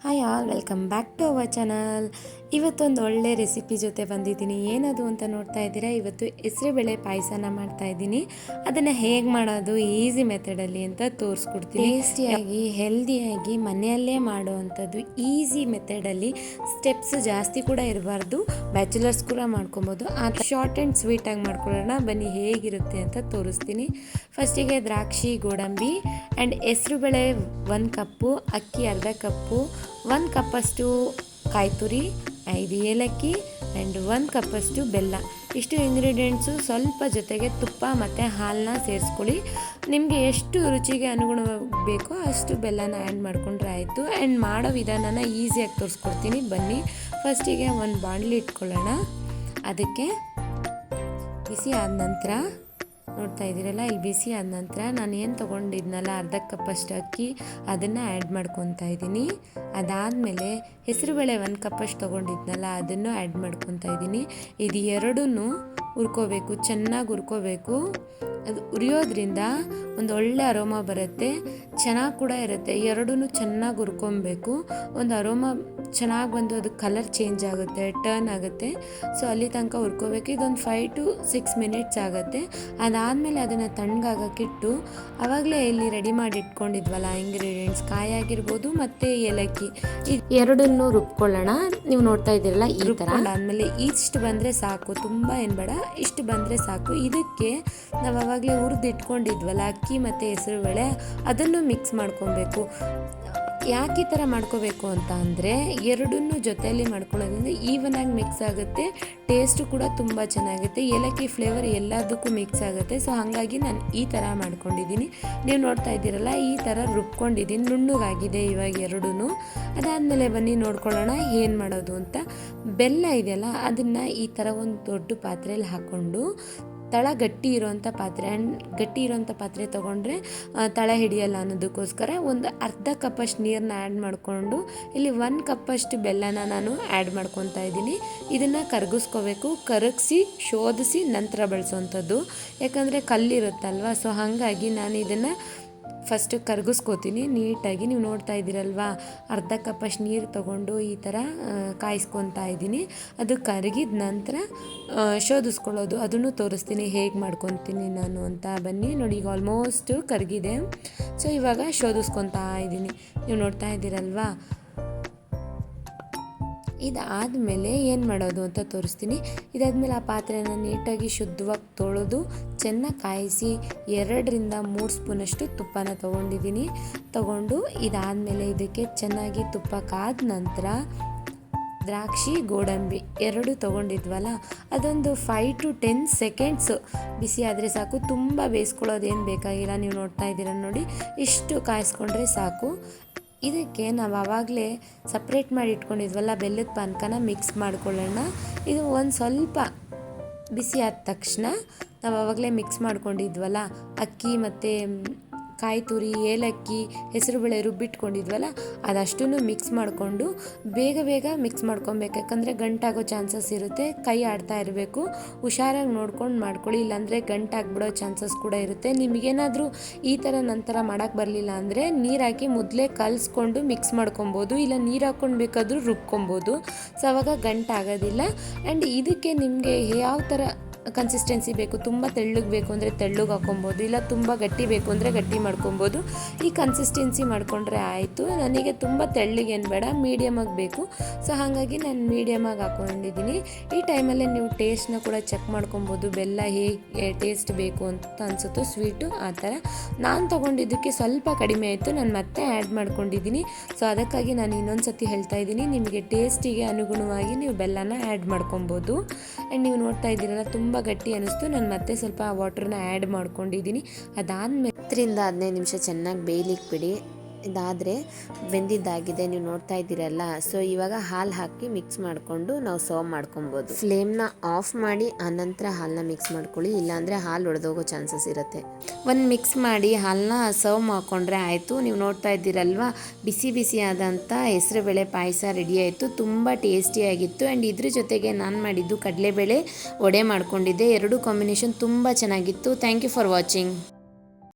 Hi all, welcome back to our channel. ಇವತ್ತೊಂದು ಒಳ್ಳೆ recipe ಜೊತೆ ಬಂದಿದ್ದೀನಿ. ಏನದು ಅಂತ ನೋಡ್ತಾ ಇದ್ದೀರಾ, ಇವತ್ತು ಹೆಸರುಬೇಳೆ ಪಾಯಸನ ಮಾಡ್ತಾ ಇದ್ದೀನಿ. ಅದನ್ನು ಹೇಗೆ ಮಾಡೋದು ಈಸಿ ಮೆಥಡಲ್ಲಿ ಅಂತ ತೋರಿಸ್ಕೊಡ್ತೀನಿ. ಟೇಸ್ಟಿಯಾಗಿ ಹೆಲ್ದಿಯಾಗಿ ಮನೆಯಲ್ಲೇ ಮಾಡೋವಂಥದ್ದು ಈಸಿ ಮೆಥಡಲ್ಲಿ. ಸ್ಟೆಪ್ಸ್ ಜಾಸ್ತಿ ಕೂಡ ಇರಬಾರ್ದು, ಬ್ಯಾಚುಲರ್ಸ್ ಕೂಡ ಮಾಡ್ಕೊಬೋದು. ಆ ಶಾರ್ಟ್ ಆ್ಯಂಡ್ ಸ್ವೀಟಾಗಿ ಮಾಡ್ಕೊಳ್ಳೋಣ ಬನ್ನಿ, ಹೇಗಿರುತ್ತೆ ಅಂತ ತೋರಿಸ್ತೀನಿ. ಫಸ್ಟಿಗೆ ದ್ರಾಕ್ಷಿ, ಗೋಡಂಬಿ ಆ್ಯಂಡ್ ಹೆಸರುಬೇಳೆ 1 ಕಪ್ಪು, ಅಕ್ಕಿ ಅರ್ಧ ಕಪ್ಪು, 1 ಕಪ್ಪಷ್ಟು ಕಾಯಿ ತುರಿ, 5 ಏಲಕ್ಕಿ ಆ್ಯಂಡ್ 1 ಕಪ್ಪಷ್ಟು ಬೆಲ್ಲ. ಇಷ್ಟು ಇಂಗ್ರೀಡಿಯೆಂಟ್ಸು, ಸ್ವಲ್ಪ ಜೊತೆಗೆ ತುಪ್ಪ ಮತ್ತು ಹಾಲನ್ನ ಸೇರಿಸ್ಕೊಳ್ಳಿ. ನಿಮಗೆ ಎಷ್ಟು ರುಚಿಗೆ ಅನುಗುಣವಾಗಿ ಬೇಕೋ ಅಷ್ಟು ಬೆಲ್ಲನ ಆ್ಯಡ್ ಮಾಡಿಕೊಂಡ್ರೆ ಆಯಿತು. ಆ್ಯಂಡ್ ಮಾಡೋ ವಿಧಾನನ ಈಸಿಯಾಗಿ ತೋರಿಸ್ಕೊಡ್ತೀನಿ ಬನ್ನಿ. ಫಸ್ಟಿಗೆ ಒಂದು ಬಾಣಲಿ ಇಟ್ಕೊಳ್ಳೋಣ. ಅದಕ್ಕೆ ಬಿಸಿ ಆದ ನಂತರ ನೋಡ್ತಾ ಇದ್ದೀರಲ್ಲ, ಇಲ್ಲಿ ಬಿಸಿ ಆದ ನಂತರ ನಾನು ಏನು ತೊಗೊಂಡಿದ್ನಲ್ಲ ಅರ್ಧ ಕಪ್ಪಷ್ಟು ಅಕ್ಕಿ, ಅದನ್ನು ಆ್ಯಡ್ ಮಾಡ್ಕೊತಾ ಇದ್ದೀನಿ. ಅದಾದಮೇಲೆ ಹೆಸರುಬೇಳೆ 1 ಕಪ್ಪಷ್ಟು ತೊಗೊಂಡಿದ್ನಲ್ಲ ಅದನ್ನು ಆ್ಯಡ್ ಮಾಡ್ಕೊತಾ ಇದ್ದೀನಿ. ಇದು ಎರಡನ್ನೂ ಹುರ್ಕೋಬೇಕು, ಚೆನ್ನಾಗಿ ಹುರ್ಕೋಬೇಕು. ಅದು ಉರಿಯೋದ್ರಿಂದ ಒಂದು ಒಳ್ಳೆ ಅರೋಮಾ ಬರುತ್ತೆ, ಚೆನ್ನಾಗಿ ಕೂಡ ಇರುತ್ತೆ. ಎರಡನ್ನೂ ಚೆನ್ನಾಗಿ ಹುರ್ಕೊಬೇಕು. ಒಂದು ಅರೋಮಾ ಚೆನ್ನಾಗಿ ಬಂದು ಅದು ಕಲರ್ ಚೇಂಜ್ ಆಗುತ್ತೆ, ಟರ್ನ್ ಆಗುತ್ತೆ. ಸೊ ಅಲ್ಲಿ ತನಕ ಹುರ್ಕೋಬೇಕು. ಇದೊಂದು 5 to 6 ಮಿನಿಟ್ಸ್ ಆಗುತ್ತೆ. ಅದಾದಮೇಲೆ ಅದನ್ನು ತಣ್ಣಗಾಗಕ್ಕಿಟ್ಟು ಆವಾಗಲೇ ಇಲ್ಲಿ ರೆಡಿ ಮಾಡಿ ಇಟ್ಕೊಂಡಿದ್ವಲ್ಲ ಇಂಗ್ರೀಡಿಯೆಂಟ್ಸ್, ಕಾಯಿ ಆಗಿರ್ಬೋದು ಮತ್ತು ಏಲಕ್ಕಿ, ಎರಡನ್ನೂ ರುಬ್ಕೊಳ್ಳೋಣ. ನೀವು ನೋಡ್ತಾ ಇದ್ದೀರಲ್ಲ ಈ ಥರ. ಆದಮೇಲೆ ಇಷ್ಟು ಬಂದರೆ ಸಾಕು, ತುಂಬ ಏನು ಬೇಡ, ಇಷ್ಟು ಬಂದರೆ ಸಾಕು. ಇದಕ್ಕೆ ನಾವು ಆವಾಗಲೇ ಹುರಿದು ಇಟ್ಕೊಂಡಿದ್ವಲ್ಲ ಅಕ್ಕಿ ಮತ್ತು ಹೆಸರುಬೇಳೆ, ಅದನ್ನು ಮಿಕ್ಸ್ ಮಾಡ್ಕೊಬೇಕು. ಯಾಕೆ ಈ ಥರ ಮಾಡ್ಕೋಬೇಕು ಅಂತ ಅಂದರೆ, ಎರಡನ್ನೂ ಜೊತೆಯಲ್ಲಿ ಮಾಡ್ಕೊಳ್ಳೋದ್ರಿಂದ ಈವನಾಗಿ ಮಿಕ್ಸ್ ಆಗುತ್ತೆ, ಟೇಸ್ಟು ಕೂಡ ತುಂಬ ಚೆನ್ನಾಗುತ್ತೆ. ಏಲಕ್ಕಿ ಫ್ಲೇವರ್ ಎಲ್ಲದಕ್ಕೂ ಮಿಕ್ಸ್ ಆಗುತ್ತೆ. ಸೊ ಹಾಗಾಗಿ ನಾನು ಈ ಥರ ಮಾಡ್ಕೊಂಡಿದ್ದೀನಿ. ನೀವು ನೋಡ್ತಾ ಇದ್ದೀರಲ್ಲ, ಈ ಥರ ರುಬ್ಕೊಂಡಿದ್ದೀನಿ, ನುಣ್ಣಗಾಗಿದೆ ಇವಾಗ ಎರಡೂ. ಅದಾದಮೇಲೆ ಬನ್ನಿ ನೋಡ್ಕೊಳ್ಳೋಣ ಏನು ಮಾಡೋದು ಅಂತ. ಬೆಲ್ಲ ಇದೆಯಲ್ಲ, ಅದನ್ನು ಈ ಥರ ಒಂದು ದೊಡ್ಡ ಪಾತ್ರೆಯಲ್ಲಿ ಹಾಕ್ಕೊಂಡು, ತಳ ಗಟ್ಟಿ ಇರೋವಂಥ ಪಾತ್ರೆ ತೊಗೊಂಡ್ರೆ ತಳ ಹಿಡಿಯಲ್ಲ ಅನ್ನೋದಕ್ಕೋಸ್ಕರ ಒಂದು ಅರ್ಧ ಕಪ್ಪಷ್ಟು ನೀರನ್ನ ಆ್ಯಡ್ ಮಾಡಿಕೊಂಡು ಇಲ್ಲಿ 1 ಕಪ್ಪಷ್ಟು ಬೆಲ್ಲನ ನಾನು ಆ್ಯಡ್ ಮಾಡ್ಕೊತಾ ಇದ್ದೀನಿ. ಇದನ್ನು ಕರಗಿಸ್ಕೋಬೇಕು, ಕರಗಿಸಿ ಶೋಧಿಸಿ ನಂತರ ಬಳಸೋವಂಥದ್ದು. ಯಾಕಂದರೆ ಕಲ್ಲಿರುತ್ತಲ್ವ, ಸೊ ಹಾಗಾಗಿ ನಾನು ಇದನ್ನು ಫಸ್ಟು ಕರಗಿಸ್ಕೋತೀನಿ ನೀಟಾಗಿ. ನೀವು ನೋಡ್ತಾ ಇದ್ದೀರಲ್ವಾ, ಅರ್ಧ ಕಪ್ಪಷ್ಟು ನೀರು ತೊಗೊಂಡು ಈ ಥರ ಕಾಯಿಸ್ಕೊತಾ ಇದ್ದೀನಿ. ಅದು ಕರಗಿದ ನಂತರ ಶೋಧಿಸ್ಕೊಳ್ಳೋದು, ಅದನ್ನು ತೋರಿಸ್ತೀನಿ ಹೇಗೆ ಮಾಡ್ಕೊತೀನಿ ನಾನು ಅಂತ. ಬನ್ನಿ ನೋಡಿ, ಈಗ ಆಲ್ಮೋಸ್ಟ್ ಕರಗಿದೆ. ಸೊ ಇವಾಗ ಶೋಧಿಸ್ಕೊತಾ ಇದ್ದೀನಿ, ನೀವು ನೋಡ್ತಾ ಇದ್ದೀರಲ್ವಾ. ಇದಾದಮೇಲೆ ಏನು ಮಾಡೋದು ಅಂತ ತೋರಿಸ್ತೀನಿ. ಇದಾದಮೇಲೆ ಆ ಪಾತ್ರೆನ ನೀಟಾಗಿ ಶುದ್ಧವಾಗಿ ತೊಳೆದು ಚೆನ್ನಾಗಿ ಕಾಯಿಸಿ 2-3 ಸ್ಪೂನಷ್ಟು ತುಪ್ಪನ ತೊಗೊಂಡು ಇದಾದಮೇಲೆ ಇದಕ್ಕೆ ಚೆನ್ನಾಗಿ ತುಪ್ಪ ಕಾದ ನಂತರ ದ್ರಾಕ್ಷಿ, ಗೋಡಂಬಿ ಎರಡು ತೊಗೊಂಡಿದ್ವಲ್ಲ, ಅದೊಂದು 5 to 10 ಸೆಕೆಂಡ್ಸ್ ಬಿಸಿ ಆದರೆ ಸಾಕು. ತುಂಬ ಬೇಯಿಸ್ಕೊಳ್ಳೋದೇನು ಬೇಕಾಗಿಲ್ಲ. ನೀವು ನೋಡ್ತಾ ಇದ್ದೀರ ನೋಡಿ, ಇಷ್ಟು ಕಾಯಿಸ್ಕೊಂಡ್ರೆ ಸಾಕು. ಇದಕ್ಕೆ ನಾವು ಆವಾಗಲೇ ಸಪ್ರೇಟ್ ಮಾಡಿ ಇಟ್ಕೊಂಡಿದ್ವಲ್ಲ ಬೆಲ್ಲದ ಪಾನಕನ ಮಿಕ್ಸ್ ಮಾಡ್ಕೊಳ್ಳೋಣ. ಇದು ಒಂದು ಸ್ವಲ್ಪ ಬಿಸಿ ಆದ ತಕ್ಷಣ ನಾವು ಆವಾಗಲೇ ಮಿಕ್ಸ್ ಮಾಡ್ಕೊಂಡಿದ್ವಲ್ಲ ಅಕ್ಕಿ ಮತ್ತು ಕಾಯಿ ತುರಿ, ಏಲಕ್ಕಿ, ಹೆಸರುಬೇಳೆ ರುಬ್ಬಿಟ್ಕೊಂಡಿದ್ವಲ್ಲ, ಅದಷ್ಟನ್ನು ಮಿಕ್ಸ್ ಮಾಡಿಕೊಂಡು ಬೇಗ ಮಿಕ್ಸ್ ಮಾಡ್ಕೊಬೇಕು. ಯಾಕಂದರೆ ಗಂಟಾಗೋ ಚಾನ್ಸಸ್ ಇರುತ್ತೆ, ಕೈ ಆಡ್ತಾ ಇರಬೇಕು. ಹುಷಾರಾಗಿ ನೋಡ್ಕೊಂಡು ಮಾಡ್ಕೊಳ್ಳಿ, ಇಲ್ಲಾಂದರೆ ಗಂಟಾಗ್ಬಿಡೋ ಚಾನ್ಸಸ್ ಕೂಡ ಇರುತ್ತೆ. ನಿಮಗೇನಾದರೂ ಈ ಥರ ನಂತರ ಮಾಡೋಕ್ಕೆ ಬರಲಿಲ್ಲ ಅಂದರೆ ನೀರು ಹಾಕಿ ಮೊದಲೇ ಕಲಿಸ್ಕೊಂಡು ಮಿಕ್ಸ್ ಮಾಡ್ಕೊಬೋದು, ಇಲ್ಲ ನೀರು ಹಾಕ್ಕೊಂಡು ಬೇಕಾದರೂ ರುಬ್ಕೊಬೋದು. ಸೊ ಆವಾಗ ಗಂಟಾಗೋದಿಲ್ಲ. ಆ್ಯಂಡ್ ಇದಕ್ಕೆ ನಿಮಗೆ ಯಾವ ಥರ ಕನ್ಸಿಸ್ಟೆನ್ಸಿ ಬೇಕು, ತುಂಬ ತೆಳ್ಳಗೆ ಬೇಕು ಅಂದರೆ ತೆಳ್ಳಗೆ ಹಾಕ್ಕೊಬೋದು, ಇಲ್ಲ ತುಂಬ ಗಟ್ಟಿ ಬೇಕು ಅಂದರೆ ಗಟ್ಟಿ ಮಾಡ್ಕೊಬೋದು. ಈ ಕನ್ಸಿಸ್ಟೆನ್ಸಿ ಮಾಡಿಕೊಂಡ್ರೆ ಆಯಿತು. ನನಗೆ ತುಂಬ ತೆಳ್ಳಗೇನು ಬೇಡ, ಮೀಡಿಯಮಾಗಿ ಬೇಕು. ಸೊ ಹಾಗಾಗಿ ನಾನು ಮೀಡಿಯಮಾಗಿ ಹಾಕ್ಕೊಂಡಿದ್ದೀನಿ. ಈ ಟೈಮಲ್ಲೇ ನೀವು ಟೇಸ್ಟ್ನ ಕೂಡ ಚೆಕ್ ಮಾಡ್ಕೊಬೋದು, ಬೆಲ್ಲ ಹೇಗೆ ಟೇಸ್ಟ್ ಬೇಕು ಅಂತ ಅನಿಸುತ್ತೋ, ಸ್ವೀಟು ಆ ಥರ. ನಾನು ತೊಗೊಂಡಿದ್ದಕ್ಕೆ ಸ್ವಲ್ಪ ಕಡಿಮೆ ಆಯಿತು, ನಾನು ಮತ್ತೆ ಆ್ಯಡ್ ಮಾಡ್ಕೊಂಡಿದ್ದೀನಿ. ಸೊ ಅದಕ್ಕಾಗಿ ನಾನು ಇನ್ನೊಂದು ಸತಿ ಹೇಳ್ತಾ ಇದ್ದೀನಿ, ನಿಮಗೆ ಟೇಸ್ಟಿಗೆ ಅನುಗುಣವಾಗಿ ನೀವು ಬೆಲ್ಲನ ಆ್ಯಡ್ ಮಾಡ್ಕೊಬೋದು. ಆ್ಯಂಡ್ ನೀವು ನೋಡ್ತಾ ಇದ್ದೀರಲ್ಲ, ತುಂಬ ಗಟ್ಟಿ ಅನ್ನಿಸ್ತು, ನಾನು ಮತ್ತೆ ಸ್ವಲ್ಪ ವಾಟ್ರನ್ನ ಆ್ಯಡ್ ಮಾಡ್ಕೊಂಡಿದ್ದೀನಿ. ಅದಾದಮೇಲೆ 10-15 ನಿಮಿಷ ಚೆನ್ನಾಗಿ ಬೇಯಲಿಕ್ಕೆ ಬಿಡಿ. ಇದಾದರೆ ಬೆಂದಿದ್ದಾಗಿದೆ, ನೀವು ನೋಡ್ತಾ ಇದ್ದೀರಲ್ಲ. ಸೊ ಇವಾಗ ಹಾಲು ಹಾಕಿ ಮಿಕ್ಸ್ ಮಾಡಿಕೊಂಡು ನಾವು ಸರ್ವ್ ಮಾಡ್ಕೊಬೋದು. ಫ್ಲೇಮ್ನ ಆಫ್ ಮಾಡಿ ಆನಂತರ ಹಾಲನ್ನ ಮಿಕ್ಸ್ ಮಾಡ್ಕೊಳ್ಳಿ, ಇಲ್ಲಾಂದರೆ ಹಾಲು ಒಡೆದೋಗೋ ಚಾನ್ಸಸ್ ಇರುತ್ತೆ. ಮಿಕ್ಸ್ ಮಾಡಿ ಹಾಲನ್ನ ಸರ್ವ್ ಮಾಡ್ಕೊಂಡ್ರೆ ಆಯಿತು. ನೀವು ನೋಡ್ತಾ ಇದ್ದೀರಲ್ವ, ಬಿಸಿ ಆದಂಥ ಹೆಸರುಬೇಳೆ ಪಾಯಸ ರೆಡಿ ಆಯಿತು. ತುಂಬ ಟೇಸ್ಟಿಯಾಗಿತ್ತು. ಆ್ಯಂಡ್ ಇದ್ರ ಜೊತೆಗೆ ನಾನು ಮಾಡಿದ್ದು ಕಡಲೆಬೇಳೆ ವಡೆ ಮಾಡ್ಕೊಂಡಿದ್ದೆ. ಎರಡೂ ಕಾಂಬಿನೇಷನ್ ತುಂಬ ಚೆನ್ನಾಗಿತ್ತು. Thank you for watching.